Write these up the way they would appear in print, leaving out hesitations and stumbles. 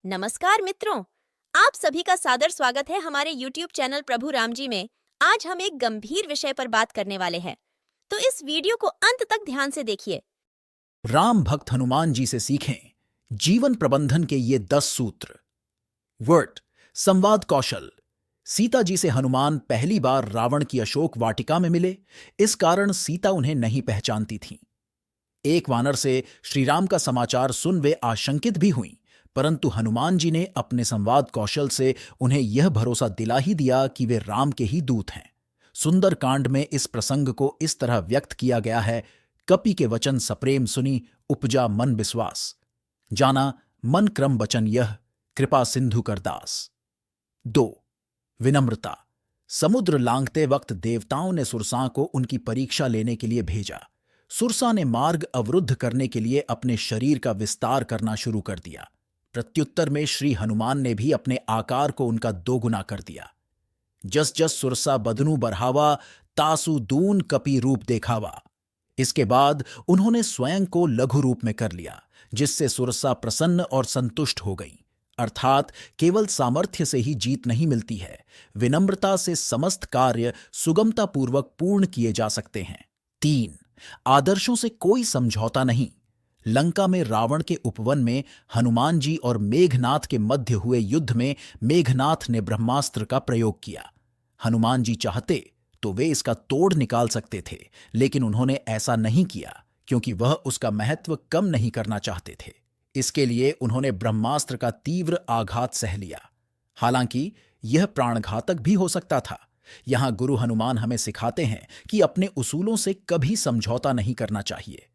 नमस्कार मित्रों, आप सभी का सादर स्वागत है हमारे YouTube चैनल प्रभु राम जी में। आज हम एक गंभीर विषय पर बात करने वाले हैं, तो इस वीडियो को अंत तक ध्यान से देखिए। राम भक्त हनुमान जी से सीखें जीवन प्रबंधन के ये 10 सूत्र। वर्ड संवाद कौशल। सीता जी से हनुमान पहली बार रावण की अशोक वाटिका में मिले, इस कारण सीता उन्हें नहीं पहचानती थीं। एक वानर से श्री राम का समाचार सुन वे आशंकित भी हुईं, परंतु हनुमान जी ने अपने संवाद कौशल से उन्हें यह भरोसा दिला ही दिया कि वे राम के ही दूत हैं। सुंदर कांड में इस प्रसंग को इस तरह व्यक्त किया गया है। कपि के वचन सप्रेम सुनी, उपजा मन विश्वास। जाना मन क्रम वचन यह, कृपा सिंधु कर दास। 2 विनम्रता। समुद्र लांघते वक्त देवताओं ने सुरसा को उनकी परीक्षा लेने के लिए भेजा। सुरसा ने मार्ग अवरुद्ध करने के लिए अपने शरीर का विस्तार करना शुरू कर दिया। प्रत्युत्तर में श्री हनुमान ने भी अपने आकार को उनका दोगुना कर दिया। जस जस सुरसा बदनू बढ़ावा, तासु दून कपि रूप देखावा। इसके बाद उन्होंने स्वयं को लघु रूप में कर लिया, जिससे सुरसा प्रसन्न और संतुष्ट हो गई। अर्थात केवल सामर्थ्य से ही जीत नहीं मिलती है, विनम्रता से समस्त कार्य सुगमतापूर्वक पूर्ण किए जा सकते हैं। 3 आदर्शों से कोई समझौता नहीं। लंका में रावण के उपवन में हनुमान जी और मेघनाथ के मध्य हुए युद्ध में मेघनाथ ने ब्रह्मास्त्र का प्रयोग किया। हनुमान जी चाहते तो वे इसका तोड़ निकाल सकते थे, लेकिन उन्होंने ऐसा नहीं किया क्योंकि वह उसका महत्व कम नहीं करना चाहते थे। इसके लिए उन्होंने ब्रह्मास्त्र का तीव्र आघात सह लिया। हालांकि यह प्राणघातक भी हो सकता था। यहां गुरु हनुमान हमें सिखाते हैं कि अपने उसूलों से कभी समझौता नहीं करना चाहिए।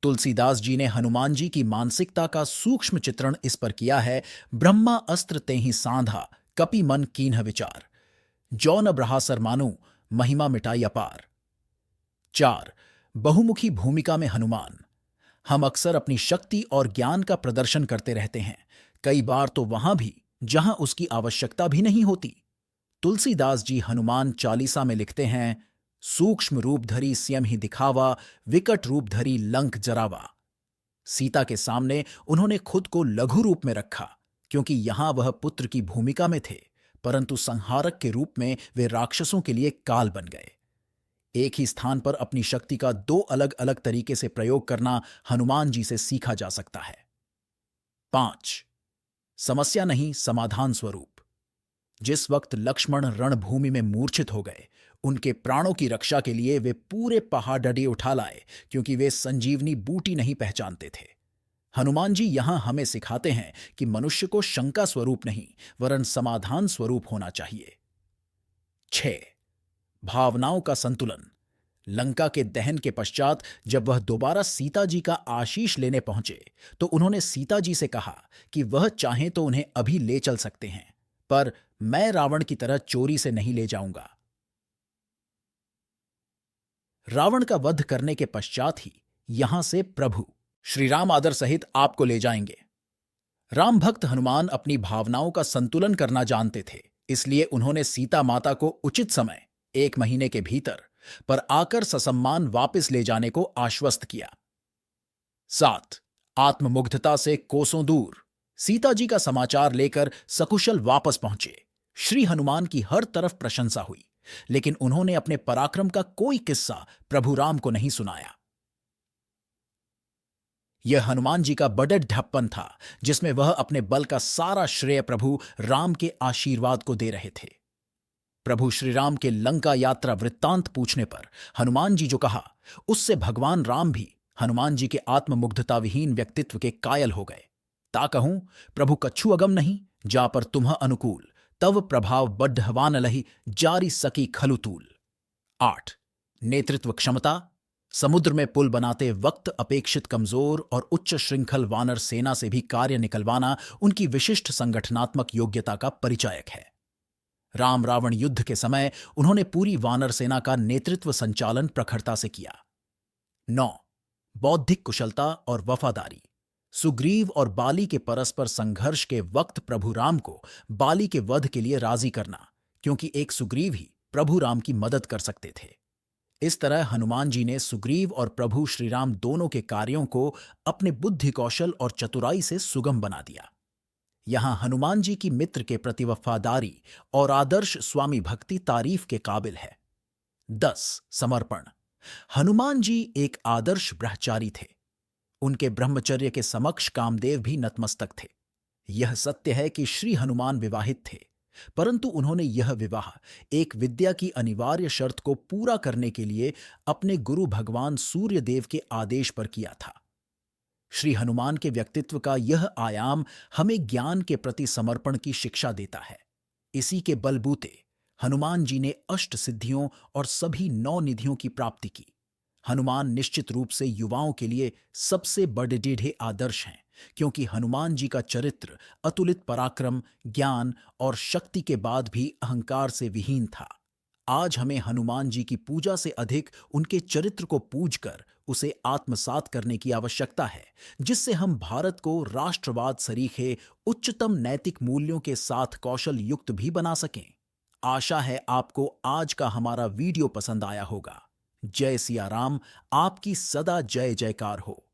तुलसीदास जी ने हनुमान जी की मानसिकता का सूक्ष्म चित्रण इस पर किया है। ब्रह्मा अस्त्र तेहि सांधा, कपि मन कीन्ह विचार। जौ न ब्रहासर मानु, महिमा मिटाई अपार। 4 बहुमुखी भूमिका में हनुमान। हम अक्सर अपनी शक्ति और ज्ञान का प्रदर्शन करते रहते हैं, कई बार तो वहां भी जहां उसकी आवश्यकता भी नहीं होती। तुलसीदास जी हनुमान चालीसा में लिखते हैं, सूक्ष्म रूप धरी स्वयं ही दिखावा, विकट रूप धरी लंक जरावा। सीता के सामने उन्होंने खुद को लघु रूप में रखा, क्योंकि यहां वह पुत्र की भूमिका में थे, परंतु संहारक के रूप में वे राक्षसों के लिए काल बन गए। एक ही स्थान पर अपनी शक्ति का 2 अलग अलग तरीके से प्रयोग करना हनुमान जी से सीखा जा सकता है। 5 समस्या नहीं, समाधान स्वरूप। जिस वक्त लक्ष्मण रणभूमि में मूर्छित हो गए, उनके प्राणों की रक्षा के लिए वे पूरे पहाड़ उठा लाए, क्योंकि वे संजीवनी बूटी नहीं पहचानते थे। हनुमान जी यहां हमें सिखाते हैं कि मनुष्य को शंका स्वरूप नहीं, वरन समाधान स्वरूप होना चाहिए। 6 भावनाओं का संतुलन। लंका के दहन के पश्चात जब वह दोबारा सीता जी का आशीष लेने पहुंचे, तो उन्होंने सीता जी से कहा कि वह चाहें तो उन्हें अभी ले चल सकते हैं, पर मैं रावण की तरह चोरी से नहीं ले जाऊंगा। रावण का वध करने के पश्चात ही यहां से प्रभु श्री राम आदर सहित आपको ले जाएंगे। राम भक्त हनुमान अपनी भावनाओं का संतुलन करना जानते थे, इसलिए उन्होंने सीता माता को उचित समय 1 महीने के भीतर पर आकर ससम्मान वापस ले जाने को आश्वस्त किया। 7 आत्ममुग्धता से कोसों दूर। सीता जी का समाचार लेकर सकुशल वापस पहुंचे। श्री हनुमान की हर तरफ प्रशंसा हुई, लेकिन उन्होंने अपने पराक्रम का कोई किस्सा प्रभु राम को नहीं सुनाया। यह हनुमान जी का बड़े ढप्पन था, जिसमें वह अपने बल का सारा श्रेय प्रभु राम के आशीर्वाद को दे रहे थे। प्रभु श्री राम के लंका यात्रा वृत्तांत पूछने पर हनुमान जी जो कहा, उससे भगवान राम भी हनुमान जी के आत्ममुग्धता विहीन व्यक्तित्व के कायल हो गए। ता कहूं, प्रभु कछु अगम नहीं, जा पर तुम्ह अनुकूल, तव प्रभाव बढ़वान लही, जारी सकी खलुतूल। 8 नेतृत्व क्षमता। समुद्र में पुल बनाते वक्त अपेक्षित कमजोर और उच्च श्रृंखल वानर सेना से भी कार्य निकलवाना उनकी विशिष्ट संगठनात्मक योग्यता का परिचायक है। राम रावण युद्ध के समय उन्होंने पूरी वानर सेना का नेतृत्व संचालन प्रखरता से किया। 9 बौद्धिक कुशलता और वफादारी। सुग्रीव और बाली के परस्पर संघर्ष के वक्त प्रभु राम को बाली के वध के लिए राजी करना, क्योंकि एक सुग्रीव ही प्रभु राम की मदद कर सकते थे। इस तरह हनुमान जी ने सुग्रीव और प्रभु श्रीराम दोनों के कार्यों को अपने बुद्धि कौशल और चतुराई से सुगम बना दिया। यहां हनुमान जी की मित्र के प्रति वफादारी और आदर्श स्वामी भक्ति तारीफ के काबिल है। 10. समर्पण। हनुमान जी एक आदर्श ब्रह्मचारी थे। उनके ब्रह्मचर्य के समक्ष कामदेव भी नतमस्तक थे। यह सत्य है कि श्री हनुमान विवाहित थे, परंतु उन्होंने यह विवाह एक विद्या की अनिवार्य शर्त को पूरा करने के लिए अपने गुरु भगवान सूर्यदेव के आदेश पर किया था। श्री हनुमान के व्यक्तित्व का यह आयाम हमें ज्ञान के प्रति समर्पण की शिक्षा देता है। इसी के बलबूते हनुमान जी ने अष्ट सिद्धियों और सभी 9 निधियों की प्राप्ति की। हनुमान निश्चित रूप से युवाओं के लिए सबसे बड़े आदर्श हैं, क्योंकि हनुमान जी का चरित्र अतुलित पराक्रम, ज्ञान और शक्ति के बाद भी अहंकार से विहीन था। आज हमें हनुमान जी की पूजा से अधिक उनके चरित्र को पूजकर उसे आत्मसात करने की आवश्यकता है, जिससे हम भारत को राष्ट्रवाद सरीखे उच्चतम नैतिक मूल्यों के साथ कौशल युक्त भी बना सकें। आशा है आपको आज का हमारा वीडियो पसंद आया होगा। जय सिया राम। आपकी सदा जय जयकार हो।